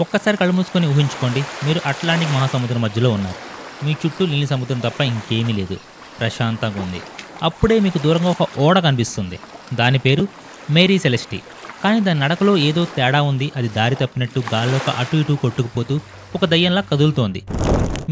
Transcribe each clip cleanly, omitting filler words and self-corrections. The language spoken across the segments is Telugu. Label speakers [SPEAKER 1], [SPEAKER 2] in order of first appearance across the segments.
[SPEAKER 1] ఒక్కసారి కళ్ళు మూసుకొని ఊహించుకోండి, మీరు అట్లాంటిక్ మహాసముద్రం మధ్యలో ఉన్నారు. మీ చుట్టూ నీలి సముద్రం తప్ప ఇంకేమీ లేదు. ప్రశాంతంగా ఉంది. అప్పుడే మీకు దూరంగా ఒక ఓడ కనిపిస్తుంది. దాని పేరు మేరీ సెలెస్టి. కానీ దాని నడకలో ఏదో తేడా ఉంది. అది దారి తప్పినట్టు గాల్లోకి అటు ఇటు కొట్టుకుపోతూ ఒక దయ్యంలా కదులుతోంది.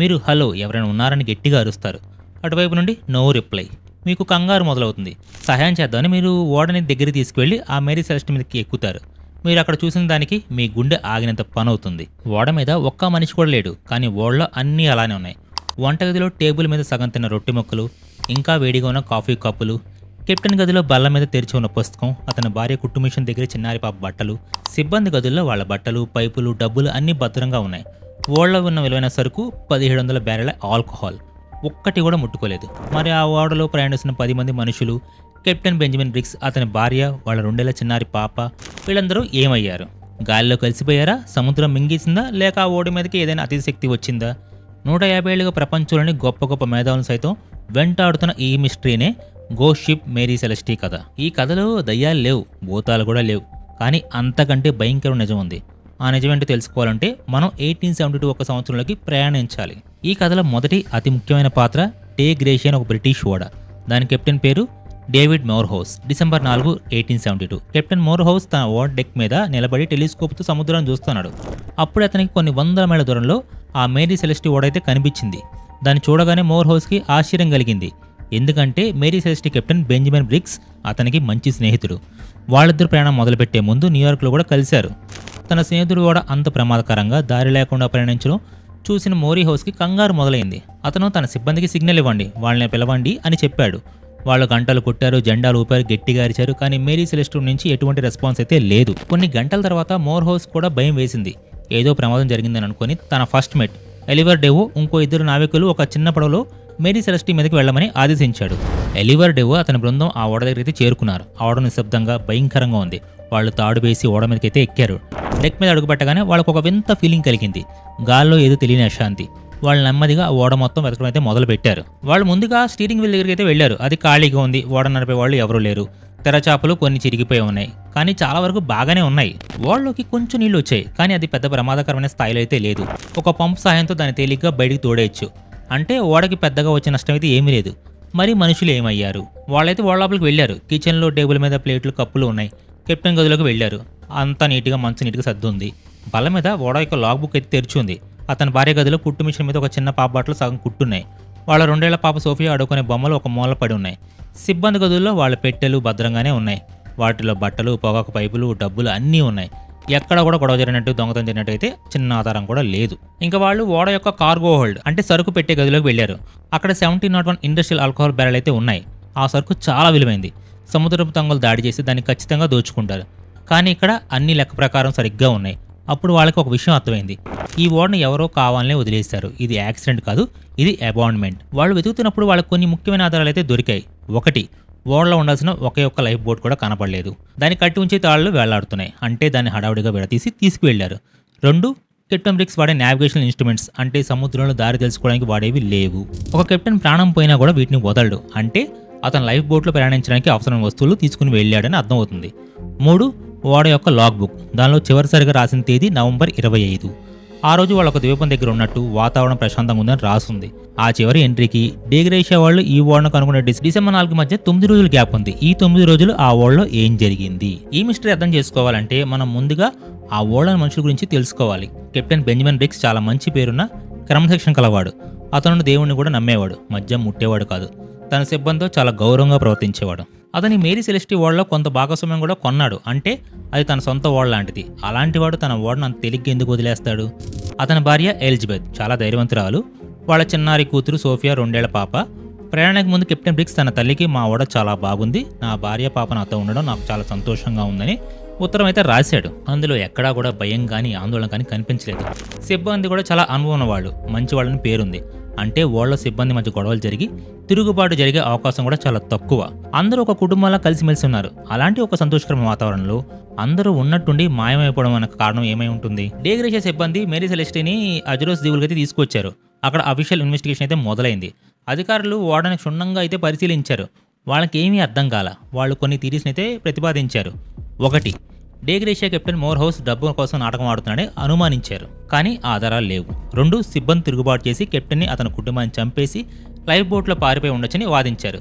[SPEAKER 1] మీరు హలో ఎవరైనా ఉన్నారని గట్టిగా అరుస్తారు. అటువైపు నుండి నో రిప్లై. మీకు కంగారు మొదలవుతుంది. సహాయం చేద్దామని మీరు ఓడని దగ్గరికి తీసుకువెళ్ళి ఆ మేరీ సెలెస్టి మీదకి ఎక్కుతారు. మీరు అక్కడ చూసిన దానికి మీ గుండె ఆగినంత పని అవుతుంది. ఓడ మీద ఒక్క మనిషి కూడా లేడు. కానీ ఓడలో అన్నీ అలానే ఉన్నాయి. వంటగదిలో టేబుల్ మీద సగం తిన్న రొట్టె ముక్కలు, ఇంకా వేడిగా ఉన్న కాఫీ కప్పులు, కెప్టెన్ గదిలో బల్ల మీద తెరిచి ఉన్న పుస్తకం, అతని భార్య కుట్టు మిషన్ దగ్గర చిన్నారి పాప బట్టలు, సిబ్బంది గదుల్లో వాళ్ళ బట్టలు, పైపులు, డబ్బులు అన్నీ భద్రంగా ఉన్నాయి. ఓడలో ఉన్న విలువైన సరుకు 1700 బ్యారెల ఆల్కహాల్ ఒక్కటి కూడా ముట్టుకోలేదు. మరి ఆ ఓడలో ప్రయాణిస్తున్న 10 మంది మనుషులు, కెప్టెన్ బెంజమిన్ బ్రిగ్స్, అతని భార్య, వాళ్ళ 2 ఏళ్ల చిన్నారి పాప, వీళ్ళందరూ ఏమయ్యారు? గాలిలో కలిసిపోయారా? సముద్రం మింగేసిందా? లేక ఆ ఓడి మీదకి ఏదైనా అతిశక్తి వచ్చిందా? 150 ఏళ్ళుగా ప్రపంచంలోని గొప్ప గొప్ప మేధావులను సైతం వెంటాడుతున్న ఈ మిస్టరీనే గోస్ట్ షిప్ మేరీ సెలెస్టి కథ. ఈ కథలో దయ్యాలు లేవు, భూతాలు కూడా లేవు. కానీ అంతకంటే భయంకర నిజం ఉంది. ఆ నిజమేంటో తెలుసుకోవాలంటే మనం 1872 ఒక సంవత్సరంలోకి ప్రయాణించాలి. ఈ కథలో మొదటి అతి ముఖ్యమైన పాత్ర టే గ్రేషి అని ఒక బ్రిటిష్ ఓడ. దాని కెప్టెన్ పేరు డేవిడ్ మోర్హౌస్. డిసెంబర్ 4, 1872 కెప్టెన్ మోర్హౌస్ తన ఓడ డెక్ మీద నిలబడి టెలిస్కోప్తో సముద్రాన్ని చూస్తున్నాడు. అప్పుడు అతనికి కొన్ని వందల మైళ్ళ దూరంలో ఆ మేరీ సెలెస్టి ఓడైతే కనిపించింది. దాన్ని చూడగానే మోర్హౌస్కి ఆశ్చర్యం కలిగింది. ఎందుకంటే Mary Celeste captain Benjamin Briggs అతనికి మంచి స్నేహితుడు. వాళ్ళిద్దరు ప్రయాణం మొదలుపెట్టే ముందు న్యూయార్క్లో కూడా కలిశారు. తన స్నేహితుడు కూడా అంత ప్రమాదకరంగా దారి లేకుండా ప్రయాణించడం చూసిన మోరీహౌస్కి కంగారు మొదలైంది. అతను తన సిబ్బందికి సిగ్నల్ ఇవ్వండి, వాళ్ళని పిలవండి అని చెప్పాడు. వాళ్ళు గంటలు కొట్టారు, జెండాలు ఊపారు, గట్టిగా అరిచారు. కానీ మేరీ సెలెస్టి నుంచి ఎటువంటి రెస్పాన్స్ అయితే లేదు. కొన్ని గంటల తర్వాత మోర్హౌస్ కూడా భయం వేసింది. ఏదో ప్రమాదం జరిగిందని అనుకుని తన ఫస్ట్ మేట్ ఎలివర్ డెవో, ఇంకో 2 నావికులు ఒక చిన్న పడవలో మేరీ సెలెస్టి మీదకి వెళ్లమని ఆదేశించాడు. ఎలివర్ డెవో అతని బృందం ఆ ఓడ దగ్గర అయితే చేరుకున్నారు. ఆ ఓడ నిశ్శబ్దంగా భయంకరంగా ఉంది. వాళ్ళు తాడు వేసి ఓడ మీదకైతే ఎక్కారు. డెక్ మీద అడుగుపెట్టగానే వాళ్ళకు ఒక వింత ఫీలింగ్ కలిగింది. గాల్లో ఏదో తెలియని అశాంతి. వాళ్ళు నెమ్మదిగా ఓడ మొత్తం వెతకడం అయితే మొదలు పెట్టారు. వాళ్ళు ముందుగా స్టీరింగ్ వీల్ దగ్గరికి అయితే వెళ్లారు. అది ఖాళీగా ఉంది. ఓడ నడిపే వాళ్ళు ఎవరూ లేరు. తెరచాపలు కొన్ని చిరిగిపోయి ఉన్నాయి, కానీ చాలా వరకు బాగానే ఉన్నాయి. ఓడలోకి కొంచెం నీళ్లు వచ్చాయి, కానీ అది పెద్ద ప్రమాదకరమైన స్థాయిలో అయితే లేదు. ఒక పంప్ సహాయంతో దాన్ని తేలిగ్గా బయటికి తోడేయచ్చు. అంటే ఓడకి పెద్దగా వచ్చే నష్టం అయితే ఏమీ లేదు. మరి మనుషులు ఏమయ్యారు? వాళ్ళైతే ఓడ లోపలికి వెళ్లారు. కిచెన్లో టేబుల్ మీద ప్లేట్లు, కప్పులు ఉన్నాయి. కెప్టెన్ గదిలోకి వెళ్లారు. అంతా నీట్గా మంచు నీట్గా సర్దుంది. బల్ల మీద ఓడ యొక్క లాగ్ బుక్ అయితే తెరిచి ఉంది. అతని భార్య గదిలో కుట్టు మిషన్ మీద ఒక చిన్న పాప బట్టలు సగం కుట్టున్నాయి. వాళ్ళ 2 ఏళ్ల పాప సోఫియా ఆడుకునే బొమ్మలు ఒక మూల పడి ఉన్నాయి. సిబ్బంది గదుల్లో వాళ్ళ పెట్టెలు భద్రంగానే ఉన్నాయి. వాటిలో బట్టలు, పొగాకు పైపులు, డబ్బులు అన్నీ ఉన్నాయి. ఎక్కడ కూడా గొడవ జరిగినట్టు, దొంగతనం జరిగినట్టు అయితే చిన్న ఆధారం కూడా లేదు. ఇంకా వాళ్ళు ఓడ యొక్క కార్గో హోల్డ్ అంటే సరుకు పెట్టే గదిలోకి వెళ్లారు. అక్కడ 1701 ఇండస్ట్రియల్ ఆల్కహాల్ బ్యారెల్ అయితే ఉన్నాయి. ఆ సరుకు చాలా విలువైంది. సముద్రపు తంగులు దాడి చేసి దాన్ని ఖచ్చితంగా దోచుకుంటారు. కానీ ఇక్కడ అన్ని లెక్క ప్రకారం సరిగ్గా ఉన్నాయి. అప్పుడు వాళ్ళకి ఒక విషయం అర్థమైంది. ఈ ఓడని ఎవరో కావాలనే వదిలేశారు. ఇది యాక్సిడెంట్ కాదు, ఇది అబాండ్మెంట్. వాళ్ళు వెతుకుతున్నప్పుడు వాళ్ళకి కొన్ని ముఖ్యమైన ఆధారాలు అయితే దొరికాయి. ఒకటి, ఓడలో ఉండాల్సిన ఒకే ఒక్క లైఫ్ బోట్ కూడా కనపడలేదు. దాన్ని కట్టి ఉంచి తాళ్ళు వేలాడుతున్నాయి. అంటే దాన్ని హడావుడిగా విడతీసి తీసుకువెళ్లారు. 2, కెప్టెన్ బ్రిగ్స్ వాడే నావిగేషనల్ ఇన్స్ట్రుమెంట్స్ అంటే సముద్రంలో దారి తెలుసుకోవడానికి వాడేవి లేవు. ఒక కెప్టెన్ ప్రాణం పోయినా కూడా వీటిని వదలడు. అంటే అతను లైఫ్ బోట్లో ప్రయాణించడానికి అవసరమైన వస్తువులు తీసుకుని వెళ్ళాడని అర్థమవుతుంది. 3, ఓడ యొక్క లాగ్ బుక్. దానిలో చివరిసారిగా రాసిన తేదీ నవంబర్ 25. ఆ రోజు వాళ్ళ ఒక ద్వీపం దగ్గర ఉన్నట్టు, వాతావరణం ప్రశాంతంగా ఉందని రాసుంది. ఆ చివరి ఎంట్రీకి డేగ్రేషియా వాళ్ళు ఈ ఓడను కనుగొనే డిసెంబర్ 4 మధ్య 9 రోజులు గ్యాప్ ఉంది. ఈ 9 రోజులు ఆ ఓడలో ఏం జరిగింది? ఈ మిస్టరీ అర్థం చేసుకోవాలంటే మనం ముందుగా ఆ ఓడల మనుషుల గురించి తెలుసుకోవాలి. కెప్టెన్ బెంజమిన్ బ్రిగ్స్ చాలా మంచి పేరున్న క్రమశిక్షణ కలవాడు. అతను దేవుణ్ణి కూడా నమ్మేవాడు. మద్యం ముట్టేవాడు కాదు. తన సిబ్బందితో చాలా గౌరవంగా ప్రవర్తించేవాడు. అతని మేరీ సెలెస్టి ఓడలో కొంత భాగస్వామ్యం కూడా కొన్నాడు. అంటే అది తన సొంత ఓడ లాంటిది. అలాంటి వాడు తన ఓడను అంత తేలిగ్గా ఎందుకు వదిలేస్తాడు? అతని భార్య ఎలిజబెత్ చాలా ధైర్యవంతురాలు. వాళ్ళ చిన్నారి కూతురు సోఫియా 2 ఏళ్ల పాప. ప్రయాణానికి ముందు కెప్టెన్ బ్రిగ్స్ తన తల్లికి, మా ఓడ చాలా బాగుంది, నా భార్య పాప నాతో ఉండడం నాకు చాలా సంతోషంగా ఉందని ఉత్తరం అయితే రాశాడు. అందులో ఎక్కడా కూడా భయం కానీ ఆందోళన కానీ కనిపించలేదు. సిబ్బంది కూడా చాలా అనుభవం ఉన్నవాళ్ళు, మంచి వాళ్ళని పేరుంది. అంటే ఓళ్ల సిబ్బంది మధ్య గొడవలు జరిగి తిరుగుబాటు జరిగే అవకాశం కూడా చాలా తక్కువ. అందరూ ఒక కుటుంబంలా కలిసిమెలిసి ఉన్నారు. అలాంటి ఒక సంతోషకరమైన వాతావరణంలో అందరూ ఉన్నట్టుండి మాయమైపోవడం అనే కారణం ఏమై ఉంటుంది? డేగ్రేషియా సిబ్బంది మేరీ సెలెస్టిని అజరోస్ దీవులకి అయితే తీసుకొచ్చారు. అక్కడ అఫీషియల్ ఇన్వెస్టిగేషన్ అయితే మొదలైంది. అధికారులు ఓడని క్షుణ్ణంగా అయితే పరిశీలించారు. వాళ్ళకి ఏమీ అర్థం కాల. వాళ్ళు కొన్ని థియరీస్ని అయితే ప్రతిపాదించారు. 1, డేగ్రేషియా కెప్టెన్ మోర్హౌస్ డబ్బు కోసం నాటకం ఆడుతున్నాడని అనుమానించారు. కానీ ఆధారాలు లేవు. 2 సిబ్బంది తిరుగుబాటు చేసి కెప్టెన్ని అతని కుటుంబాన్ని చంపేసి లైఫ్ బోట్లో పారిపోయి ఉండొచ్చని వాదించారు.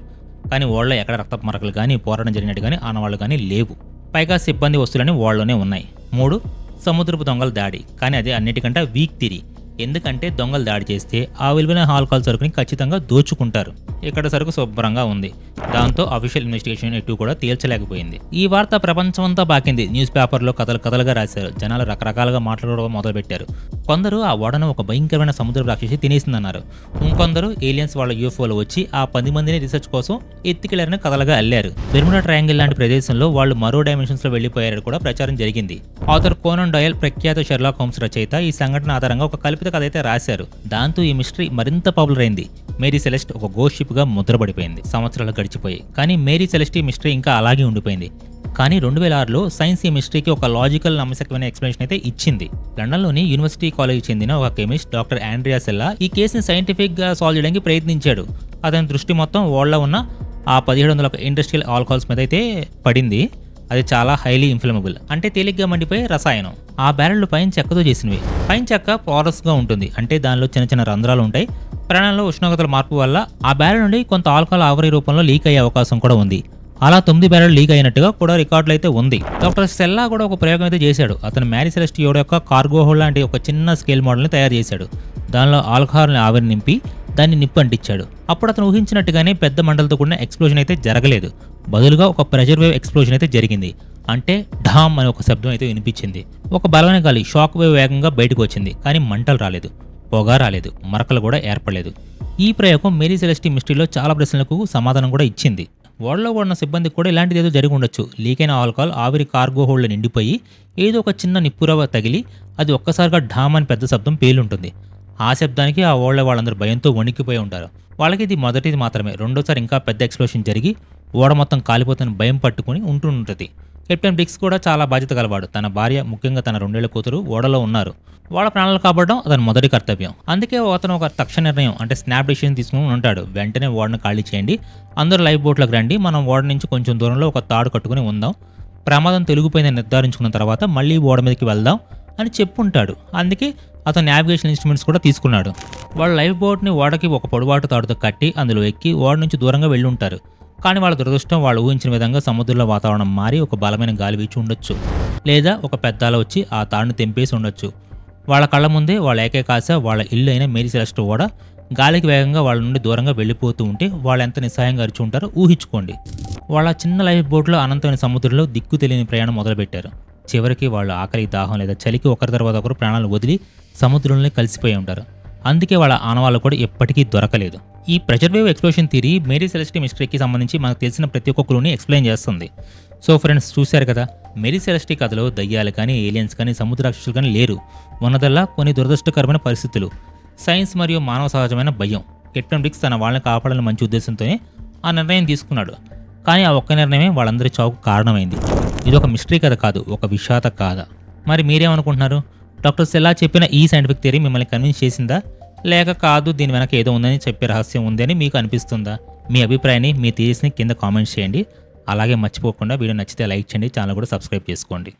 [SPEAKER 1] కానీ ఓడలో ఎక్కడ రక్తపు మరకలు కానీ పోరాటం జరిగినట్టు కానీ ఆనవాళ్లు కానీ లేవు. పైగా సిబ్బంది వస్తువులని ఓడలోనే ఉన్నాయి. 3 సముద్రపు దొంగల దాడి. కానీ అది అన్నిటికంటే వీక్ థియరీ. ఎందుకంటే దొంగలు దాడి చేస్తే ఆ విలువైన ఆల్కహాల్ సరుకుని ఖచ్చితంగా దోచుకుంటారు. ఇక్కడ సరుకు శుభ్రంగా ఉంది. దాంతో అఫీషియల్ ఇన్వెస్టిగేషన్ ఎటు కూడా తేల్చలేకపోయింది. ఈ వార్త ప్రపంచమంతా పాకింది. న్యూస్ పేపర్లో కథలుగా రాశారు. జనాలు రకరకాలుగా మాట్లాడడం మొదలుపెట్టారు. కొందరు ఆ ఓడను ఒక భయంకరమైన సముద్ర రాక్షసి తినేసిందన్నారు. ఇంకొందరు ఏలియన్స్ వాళ్ళ యూఎఫ్ఓలు వచ్చి ఆ 10 మందిని రీసెర్చ్ కోసం ఎత్తికెళ్లారని కథలుగా అల్లారు. బెర్ముడా ట్రయాంగిల్ లాంటి ప్రదేశంలో వాళ్ళు మరో డైమెన్షన్స్ లో వెళ్లిపోయారని కూడా ప్రచారం జరిగింది. ఆథర్ కోనన్ డాయల్ ప్రఖ్యాత షెర్లాక్ హోమ్స్ రచయిత ఈ సంఘటన ఆధారంగా ఒక కల్పిత కథ అయితే రాశారు. దాంతో ఈ మిస్టరీ మరింత పాపులర్ అయింది. మేరీ సెలెస్ట్ ఒక గోస్ట్ షిప్ గా ముద్రపడిపోయింది. సంవత్సరాలు గడిచిపోయి కానీ మేరీ సెలెస్ట్ ఈ మిస్టరీ ఇంకా అలాగే ఉండిపోయింది. కానీ 2006లో సైన్స్ ఈ మిస్టరీకి ఒక లాజికల్ నమ్మశక్యమైన ఎక్స్ప్లెనేషన్ అయితే ఇచ్చింది. లండన్లోని యూనివర్సిటీ కాలేజ్ చెందిన ఒక కెమిస్ట్ డాక్టర్ ఆండ్రియా సెల్లా ఈ కేసుని సైంటిఫిక్ గా సాల్వ్ చేయడానికి ప్రయత్నించాడు. అతని దృష్టి మొత్తం ఓడలో ఉన్న ఆ 1700 ఇండస్ట్రియల్ ఆల్కహాల్స్ మీద అయితే పడింది. అది చాలా హైలీ ఇన్ఫ్లమబుల్, అంటే తేలిగ్గా మండిపోయే రసాయనం. ఆ బ్యారెళ్లు పైన చెక్కతో చేసినవి. పైన చెక్క పోరస్ గా ఉంటుంది, అంటే దానిలో చిన్న చిన్న రంధ్రాలు ఉంటాయి. ప్రాణంలో ఉష్ణోగ్రతల మార్పు వల్ల ఆ బ్యారెల్ నుండి కొంత ఆల్కహాల్ ఆవిరి రూపంలో లీక్ అయ్యే అవకాశం కూడా ఉంది. అలా 9 బ్యారెల్ లీక్ అయినట్టుగా కూడా రికార్డులు అయితే ఉంది. డాక్టర్ సెల్లా కూడా ఒక ప్రయోగం అయితే చేశాడు. అతను మ్యారీ సెలెస్ట్ యొక్క కార్గో హోల్డ్ లాంటి ఒక చిన్న స్కేల్ మోడల్ని తయారు చేశాడు. దానిలో ఆల్కహాల్ని ఆవిరి నింపి దాన్ని నిప్పు అంటించాడు. అప్పుడు అతను ఊహించినట్టుగానే పెద్ద మంటలతో కూడిన ఎక్స్ప్లోజన్ అయితే జరగలేదు. బదులుగా ఒక ప్రెషర్ వేవ్ ఎక్స్ప్లోజన్ అయితే జరిగింది. అంటే ఢామ్ అనే ఒక శబ్దం అయితే వినిపించింది. ఒక బలమైన గాలి షాక్ వేవ్ వేగంగా బయటకు వచ్చింది. కానీ మంటలు రాలేదు, పొగ రాలేదు, మరకలు కూడా ఏర్పడలేదు. ఈ ప్రయోగం మేరీ సెలెస్ట్ మిస్టరీలో చాలా ప్రశ్నలకు సమాధానం కూడా ఇచ్చింది. ఓడలో ఉన్న సిబ్బందికి కూడా ఇలాంటిది ఏదో జరిగి ఉండొచ్చు. లీక్ అయిన ఆల్కహాల్ ఆవిరి కార్గో హోల్డ్ నిండిపోయి ఏదో ఒక చిన్న నిప్పురవ తగిలి అది ఒక్కసారిగా ఢామ్ అని పెద్ద శబ్దం పేలుంటుంది. ఆ శబ్దానికి ఆ ఓళ్ళ వాళ్ళందరూ భయంతో వణికిపోయి ఉంటారు. వాళ్ళకి ఇది మొదటిది మాత్రమే. రెండోసారి ఇంకా పెద్ద ఎక్స్ప్లోషన్ జరిగి ఓడ మొత్తం కాలిపోతున్న భయం పట్టుకుని ఉంటుంటుంది. కెప్టెన్ బ్రిక్స్ కూడా చాలా బాధ్యత గలవాడు. తన భార్య, ముఖ్యంగా తన 2 ఏళ్ల కూతురు ఓడలో ఉన్నారు. వాళ్ళ ప్రాణాలు కాపాడడం అతని మొదటి కర్తవ్యం. అందుకే అతను ఒక తక్షణ నిర్ణయం, అంటే స్నాప్ డిసిషన్ తీసుకుని ఉంటాడు. వెంటనే ఓడను ఖాళీ చేయండి, అందరూ లైఫ్ బోట్లోకి రండి, మనం ఓడ నుంచి కొంచెం దూరంలో ఒక తాడు కట్టుకుని ఉందాం, ప్రమాదం తొలగిపోయిందని నిర్ధారించుకున్న తర్వాత మళ్ళీ ఓడ మీదకి వెళ్దాం అని చెప్పుంటాడు. అందుకే అతను నావిగేషన్ ఇన్స్ట్రుమెంట్స్ కూడా తీసుకున్నాడు. వాళ్ళ లైఫ్ బోట్ని ఓడకి ఒక పొడవాటు తాడుతో కట్టి అందులో ఎక్కి ఓడ నుంచి దూరంగా వెళ్ళి ఉంటారు. కానీ వాళ్ళ దురదృష్టం, వాళ్ళు ఊహించిన విధంగా సముద్రంలో వాతావరణం మారి ఒక బలమైన గాలి వీచి ఉండొచ్చు, లేదా ఒక పెద్ద అల వచ్చి ఆ తాడుని తెంపేసి ఉండొచ్చు. వాళ్ళ కళ్ళ ముందే వాళ్ళ ఏకైక ఆశ, వాళ్ళ ఇల్లు అయిన మేరీ సెలెస్ట్ ఓడ గాలికి వేగంగా వాళ్ళ నుండి దూరంగా వెళ్ళిపోతూ ఉంటే వాళ్ళు ఎంత నిస్సహాయంగా అరిచి ఉంటారో ఊహించుకోండి. వాళ్ళ చిన్న లైఫ్ బోట్లో అనంతమైన సముద్రంలో దిక్కు తెలియని ప్రయాణం మొదలుపెట్టారు. చివరికి వాళ్ళు ఆకలి, దాహం లేదా చలికి ఒకరి తర్వాత ఒకరు ప్రాణాలు వదిలి సముద్రంలో కలిసిపోయి ఉంటారు. అందుకే వాళ్ళ ఆనవాళ్ళు కూడా ఎప్పటికీ దొరకలేదు. ఈ pressure wave explosion theory Mary Celeste మిస్టరీకి సంబంధించి మనకు తెలిసిన ప్రతి ఒక్క క్లూని ఎక్స్ప్లెయిన్ చేస్తుంది. సో ఫ్రెండ్స్, చూశారు కదా, మేరీ సెలెస్ట్ కథలో దయ్యాలు కానీ, ఏలియన్స్ కానీ, సముద్ర రాక్షసులు కానీ లేరు. ఉన్నదల్లా కొన్ని దురదృష్టకరమైన పరిస్థితులు, సైన్స్ మరియు మానవ సహజమైన భయం. కెప్టెన్ బ్రిక్స్ తన వాళ్ళని కాపాడాలని మంచి ఉద్దేశంతోనే ఆ నిర్ణయం తీసుకున్నాడు. కానీ ఆ ఒక్క నిర్ణయమే వాళ్ళందరి చావుకు కారణమైంది. ఇది ఒక మిస్టరీ కథ కాదు, ఒక విషాద కథ. మరి మీరేమనుకుంటున్నారు? డాక్టర్ సెల్లా చెప్పిన ఈ సైంటిఫిక్ థియరీ మిమ్మల్ని కన్విన్స్ చేసిందా, లేక కాదు దీని వెనక ఏదో ఉందని చెప్పే రహస్యం ఉంది అని మీకు అనిపిస్తుందా? మీ అభిప్రాయాన్ని, మీ థియరీస్ని కింద కామెంట్స్ చేయండి. అలాగే మర్చిపోకుండా వీడియో నచ్చితే లైక్ చేయండి, ఛానల్ కూడా సబ్స్క్రైబ్ చేసుకోండి.